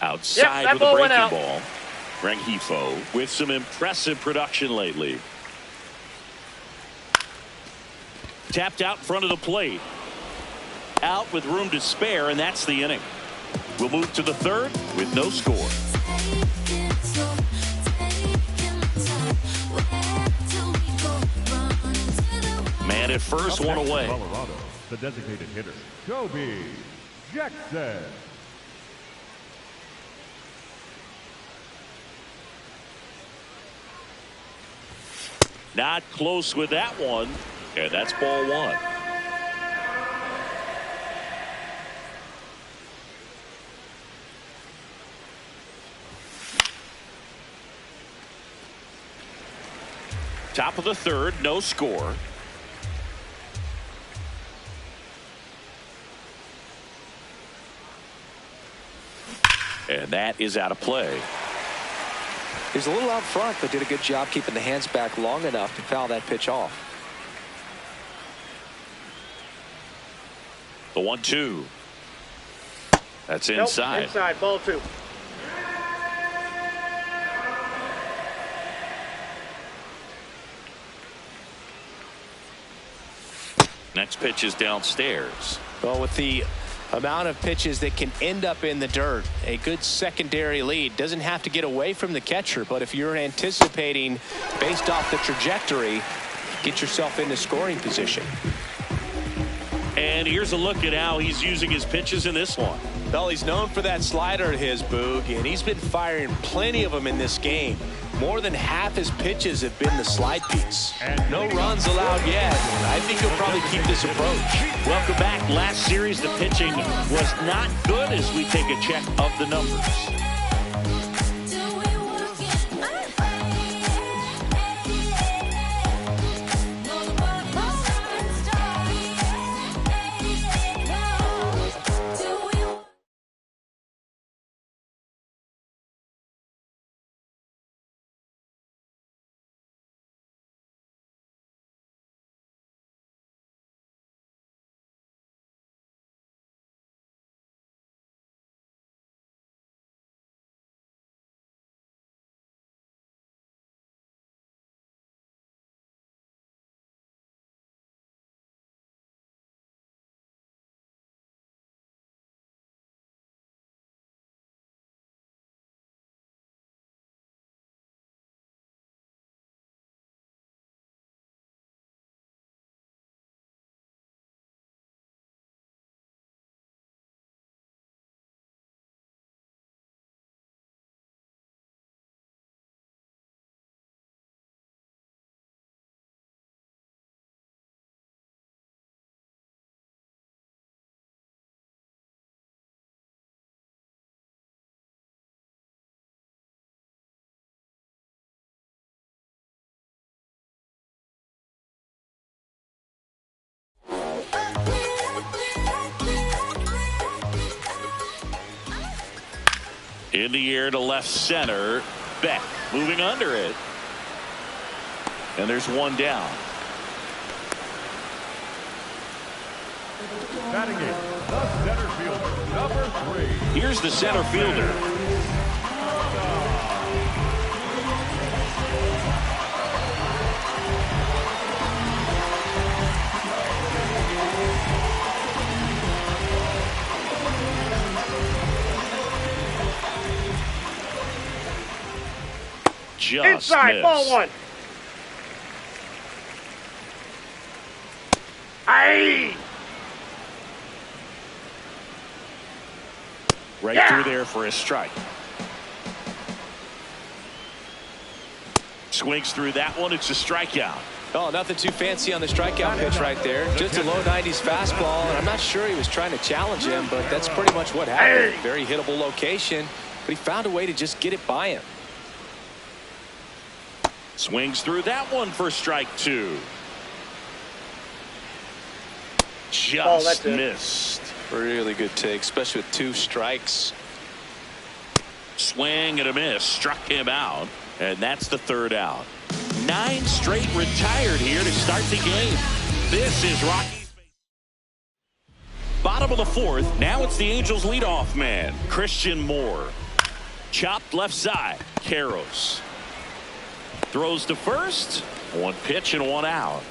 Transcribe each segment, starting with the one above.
Outside with a breaking ball. Rengifo with some impressive production lately. Tapped out in front of the plate. Out with room to spare, and that's the inning. We'll move to the third with no score. Man at first, one away. Colorado, the designated hitter, SHOW26. Not close with that one, and that's ball one. Top of the third, no score. And that is out of play. He was a little out front, but did a good job keeping the hands back long enough to foul that pitch off. The 1-2. That's inside. Nope, inside, ball two. Next pitch is downstairs. Well, with the amount of pitches that can end up in the dirt, a good secondary lead doesn't have to get away from the catcher, but if you're anticipating based off the trajectory, get yourself into scoring position. And here's a look at how he's using his pitches in this one. Well, he's known for that slider of his, Boog, and he's been firing plenty of them in this game. More than half his pitches have been the slide piece. No runs allowed yet. I think he'll probably keep this approach. Welcome back. Last series, the pitching was not good as we take a check of the numbers. In the air to left center. Beck moving under it. And there's one down. Batting in, the center fielder, number 3. Here's the center fielder. Just inside, missed. ball one. Aye. Right through there for a strike. Swings through that one. It's a strikeout. Oh, nothing too fancy on the strikeout pitch right there. Just a low 90s fastball, and I'm not sure he was trying to challenge him, but that's pretty much what happened. Very hittable location, but he found a way to just get it by him. Swings through that one for strike 2. Just missed. Really good take, especially with 2 strikes. Swing and a miss. Struck him out. And that's the third out. 9 straight retired here to start the game. This is Rockies. Bottom of the 4th. Now it's the Angels leadoff man, Christian Moore. Chopped left side. Karros throws to first. One pitch and one out.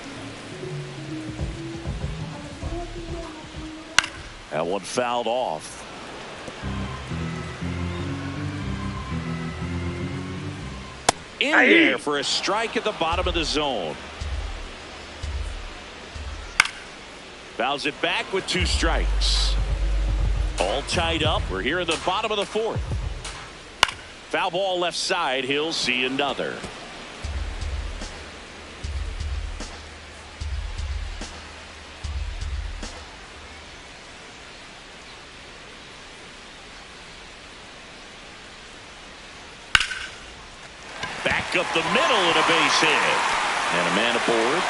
That one fouled off. In there for a strike at the bottom of the zone. Fouls it back with 2 strikes. All tied up. We're here in the bottom of the 4th. Foul ball left side. He'll see another. Back up the middle and a base hit. And a man aboard.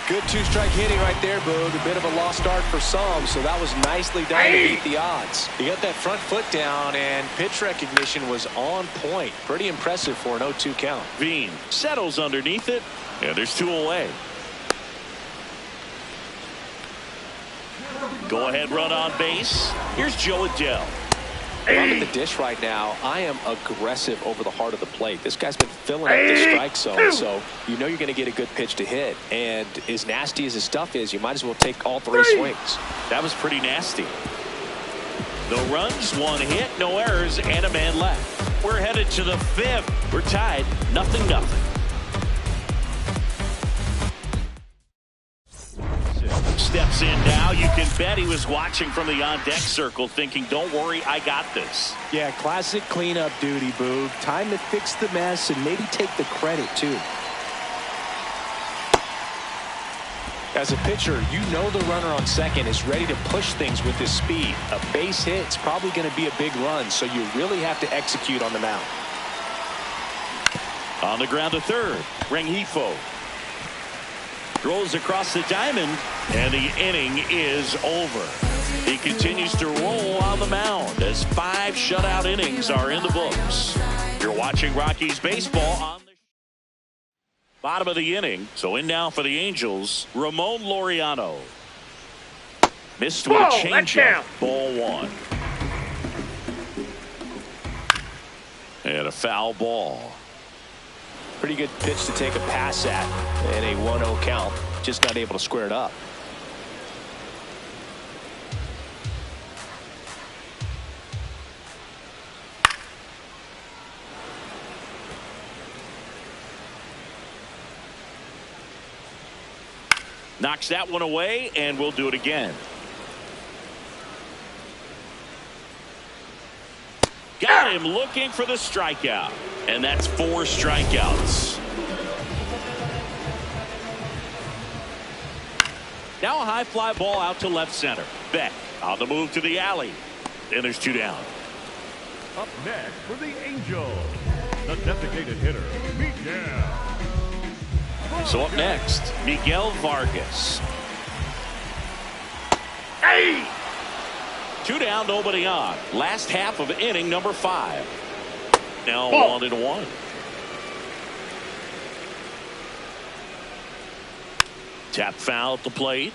Good 2-strike hitting right there, Boog. A bit of a lost start for some, so that was nicely done to beat the odds. He got that front foot down, and pitch recognition was on point. Pretty impressive for an 0-2 count. Veen settles underneath it, and there's 2 away. Go ahead run on base. Here's Joe Adell. I'm at the dish right now. I am aggressive over the heart of the plate. This guy's been filling up the strike zone, so you know you're going to get a good pitch to hit. And as nasty as his stuff is, you might as well take all 3 swings. That was pretty nasty. No runs, 1 hit, no errors, and a man left. We're headed to the 5th. We're tied, 0-0. Steps in now. You can bet he was watching from the on-deck circle thinking, don't worry, I got this. Yeah, classic cleanup duty, Boog. Time to fix the mess and maybe take the credit, too. As a pitcher, you know the runner on second is ready to push things with his speed. A base hit's probably going to be a big run, so you really have to execute on the mound. On the ground to third, Rengifo throws across the diamond, and the inning is over. He continues to roll on the mound as 5 shutout innings are in the books. You're watching Rockies baseball on the bottom of the inning. So in now for the Angels, Ramon Laureano. Missed with a changeup. Ball 1. And a foul ball. Pretty good pitch to take a pass at in a 1-0 count. Just not able to square it up. Knocks that one away, and we'll do it again. Got him looking for the strikeout. And that's 4 strikeouts. Now a high fly ball out to left center. Beck on the move to the alley. And there's 2 down. Up next for the Angels, the designated hitter, Miguel. So up next, Miguel Vargas. 2 down, nobody on. Last half of inning number 5. Now 1-1. Tap foul at the plate.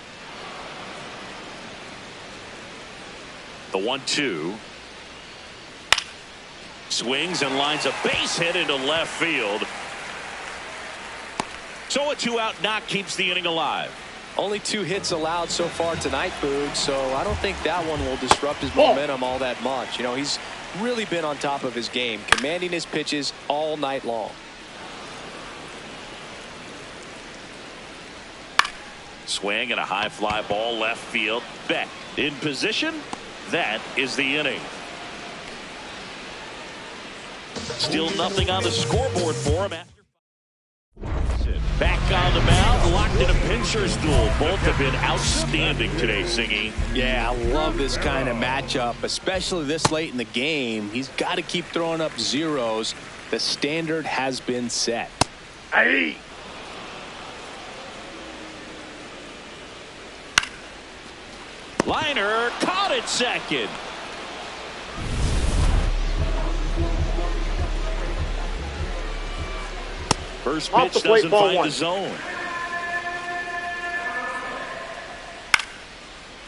The 1-2. Swings and lines a base hit into left field. So a 2-out knock keeps the inning alive. Only 2 hits allowed so far tonight, Boog, so I don't think that one will disrupt his momentum all that much. You know, he's really been on top of his game, commanding his pitches all night long. Swing and a high fly ball left field. Beck in position. That is the inning. Still nothing on the scoreboard for him. Back on the mound, locked in a pincher's duel. Both have been outstanding today, Singy. Yeah, I love this kind of matchup, especially this late in the game. He's got to keep throwing up zeros. The standard has been set. Liner caught at second. First pitch doesn't find the zone.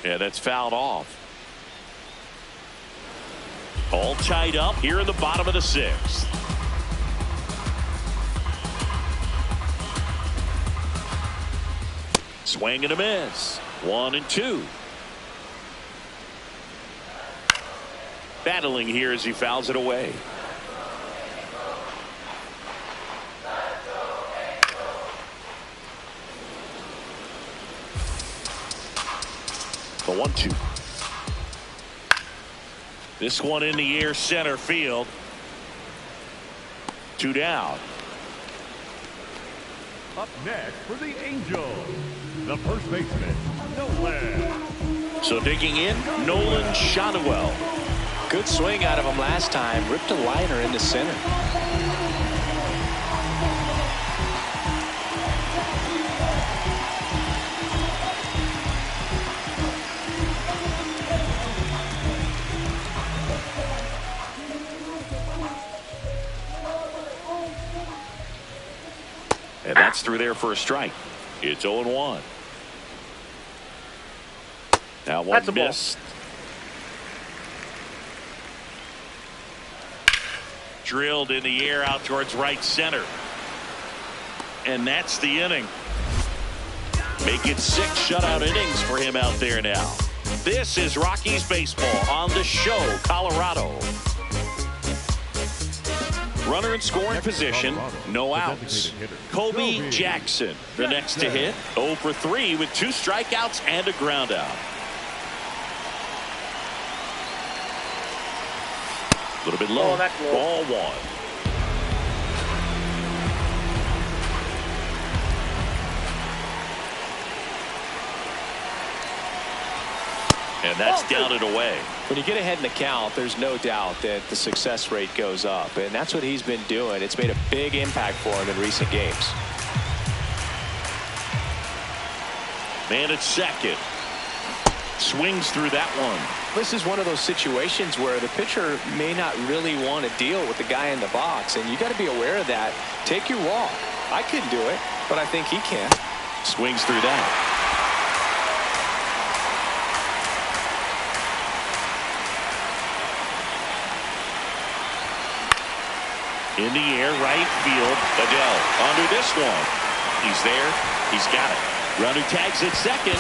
Yeah, that's fouled off. All tied up here in the bottom of the 6th. Swing and a miss. 1-2. Battling here as he fouls it away. The 1-2. This one in the air, center field. 2 down. Up next for the Angels, the first baseman, Nolan. So digging in, Nolan Shotwell. Good swing out of him last time. Ripped a liner into center. And that's through there for a strike. It's 0-1. Now one missed. Drilled in the air out towards right center. And that's the inning. Make it 6 shutout innings for him out there now. This is Rockies baseball on the show, Colorado. Runner in scoring position, no outs. Kobe Jackson, the next to hit, 0 for 3 with 2 strikeouts and a ground out. A little bit low. Ball 1. And that's down and away. When you get ahead in the count, there's no doubt that the success rate goes up, and that's what he's been doing. It's made a big impact for him in recent games. Man at second. Swings through that one. This is one of those situations where the pitcher may not really want to deal with the guy in the box, and you got to be aware of that. Take your walk. I couldn't do it, but I think he can. Swings through that. In the air, right field. Adele under this one. He's there. He's got it. Runner tags at second.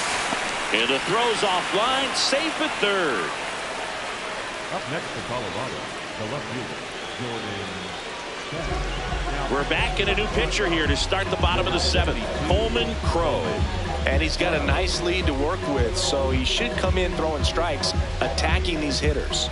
And the throw's offline. Safe at third. Up next for Colorado, the left fielder, Jordan. We're back in a new pitcher here to start the bottom of the 7th. Coleman Crow. And he's got a nice lead to work with, so he should come in throwing strikes, attacking these hitters.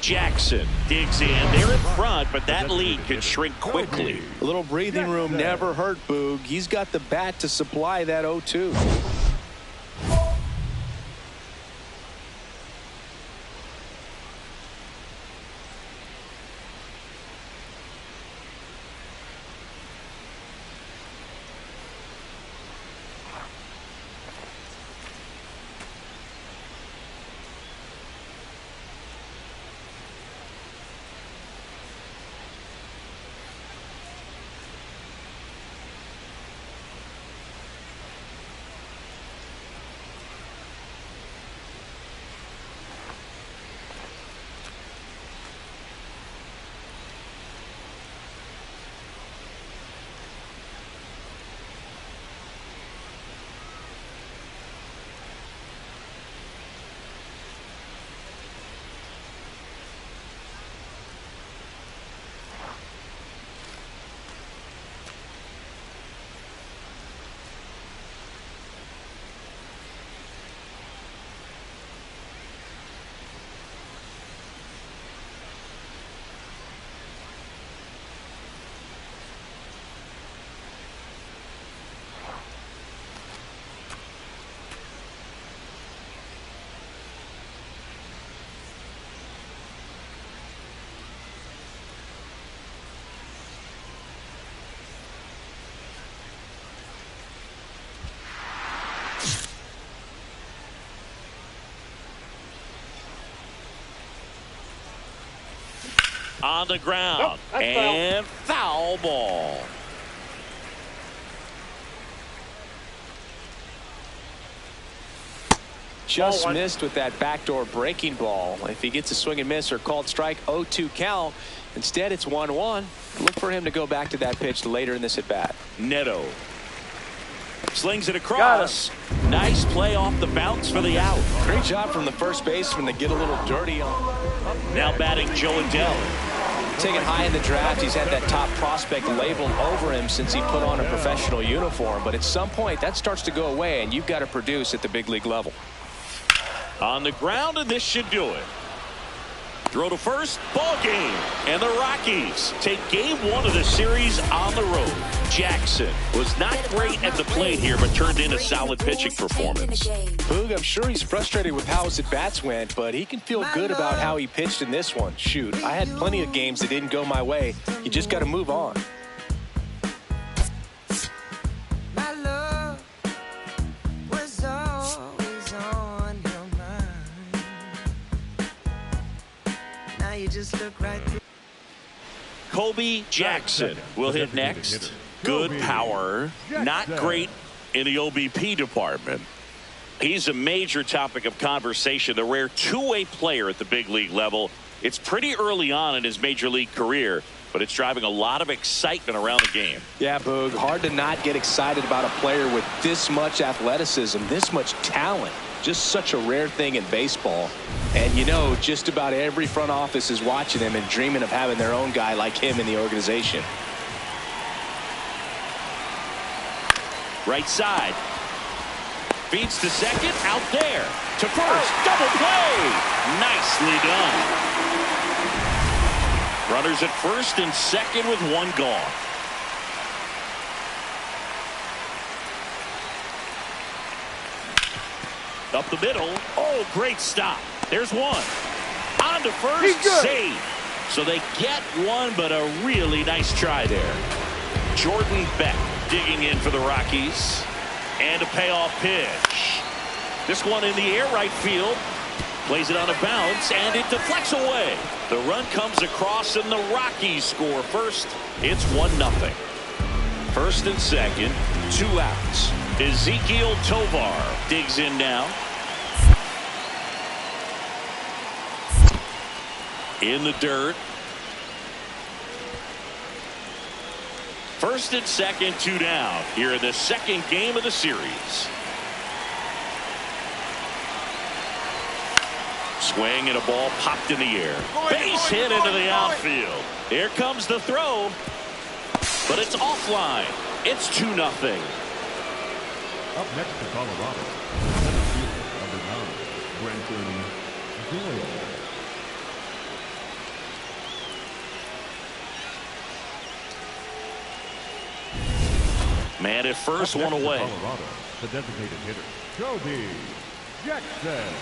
Jackson digs in. They're in front, but that lead could shrink quickly. A little breathing room never hurt Boog. He's got the bat to supply that 0-2. on the ground. Nope, and foul ball. Just missed with that backdoor breaking ball. If he gets a swing and miss or called strike, 0-2 count. Instead, it's 1-1. Look for him to go back to that pitch later in this at bat. Neto slings it across. Nice play off the bounce for the out. Great job from the first baseman to get a little dirty on. Now batting Joe Adell. Taken high in the draft, he's had that top prospect label over him since he put on a professional uniform. But at some point, that starts to go away, and you've got to produce at the big league level. On the ground, and this should do it. Throw to first, ball game. And the Rockies take game 1 of the series on the road. Jackson was not great at the plate here, but turned in a solid pitching performance. Boog, I'm sure he's frustrated with how his at-bats went, but he can feel good about how he pitched in this one. Shoot, I had plenty of games that didn't go my way. You just got to move on. Just look right through. Kobe Jackson will hit next. Good power, not great in the OBP department. He's a major topic of conversation, the rare two-way player at the big league level. It's pretty early on in his major league career, but it's driving a lot of excitement around the game. Yeah, Boog, hard to not get excited about a player with this much athleticism, this much talent. Just such a rare thing in baseball. And you know, just about every front office is watching him and dreaming of having their own guy like him in the organization. Right side. Feeds to second, out there. To first, double play. Nicely done. Runners at first and second with one gone. Up the middle. Oh, great stop. There's one. On to first. Save. So they get one, but a really nice try there. Jordan Beck digging in for the Rockies. And a payoff pitch. This one in the air right field. Plays it on a bounce, and it deflects away. The run comes across, and the Rockies score first. It's 1-0. First and second, 2 outs. Ezekiel Tovar digs in now. In the dirt. First and second, 2 down here in the second game of the series. Swing and a ball popped in the air. Base hit into the outfield. Here comes the throw. But it's offline. It's 2-0. Up next to Colorado, number 9, Brenton Doyle. Man at first, one away. Colorado, the designated hitter, Kobe Jackson.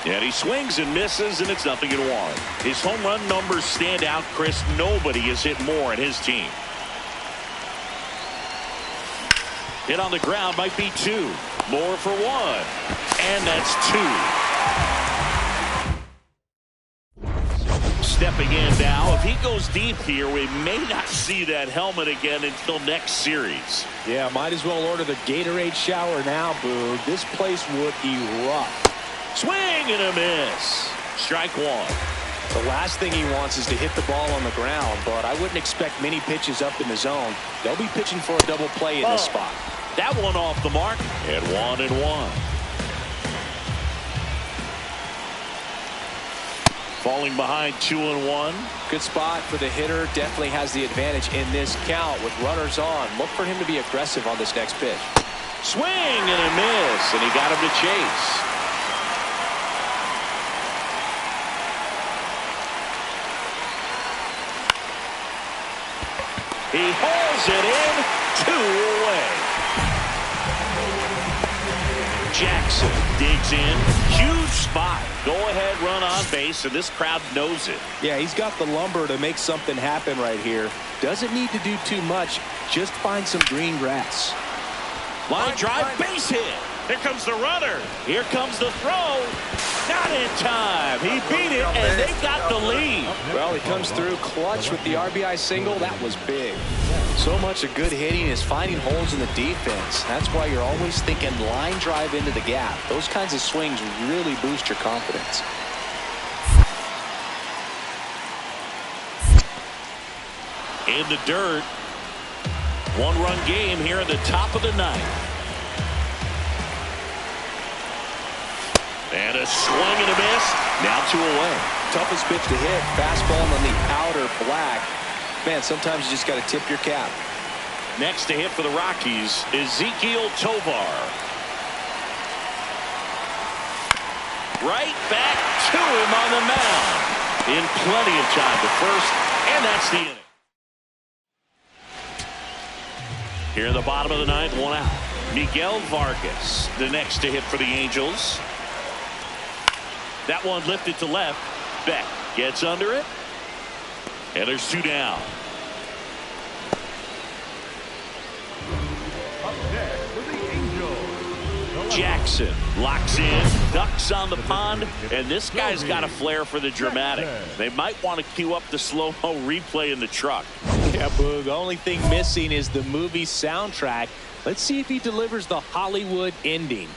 And he swings and misses, and it's 0-1. His home run numbers stand out, Chris. Nobody has hit more in his team. Hit on the ground might be 2. More for 1. And that's 2. Stepping in now. If he goes deep here, we may not see that helmet again until next series. Yeah, might as well order the Gatorade shower now, Boog. This place would erupt. Swing and a miss. Strike 1. The last thing he wants is to hit the ball on the ground, but I wouldn't expect many pitches up in the zone. They'll be pitching for a double play in this spot. That one off the mark, and 1-1. Falling behind 2-1. Good spot for the hitter. Definitely has the advantage in this count with runners on. Look for him to be aggressive on this next pitch. Swing and a miss, and he got him to chase. He hauls it in, 2 away. Jackson digs in, huge spot. Go-ahead run on base, and this crowd knows it. Yeah, he's got the lumber to make something happen right here. Doesn't need to do too much. Just find some green grass. Line drive, base hit. Here comes the runner. Here comes the throw. Not in time. He beat it, and they got the lead. Well, he comes through clutch with the RBI single. That was big. So much of good hitting is finding holes in the defense. That's why you're always thinking line drive into the gap. Those kinds of swings really boost your confidence. In the dirt. One-run game here in the top of the ninth. And a swing and a miss. Now 2 away. Toughest pitch to hit. Fastball on the outer black. Man, sometimes you just got to tip your cap. Next to hit for the Rockies, Ezequiel Tovar. Right back to him on the mound. In plenty of time to first, and that's the inning. Here in the bottom of the ninth, 1 out. Miguel Vargas, the next to hit for the Angels. That one lifted to left. Beck gets under it. And there's 2 down. Up next for the Angels. Jackson locks in, ducks on the pond, and this guy's got a flair for the dramatic. They might want to cue up the slow-mo replay in the truck. Yeah, Boog. Only thing missing is the movie soundtrack. Let's see if he delivers the Hollywood ending.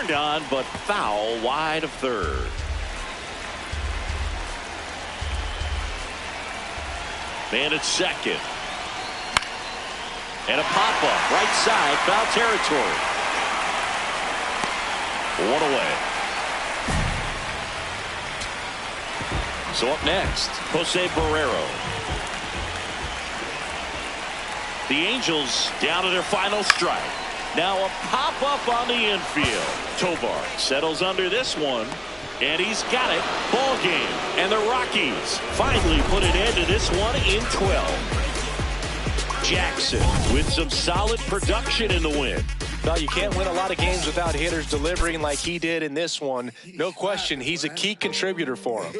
turned on, but foul wide of third. Man at second. And a pop-up right side, foul territory. One away. So up next, Jose Barrero. The Angels down to their final strike. Now a pop-up on the infield. Tovar settles under this one, and he's got it. Ball game. And the Rockies finally put an end to this one in 12. Jackson with some solid production in the win. Well, you can't win a lot of games without hitters delivering like he did in this one. No question, he's a key contributor for him.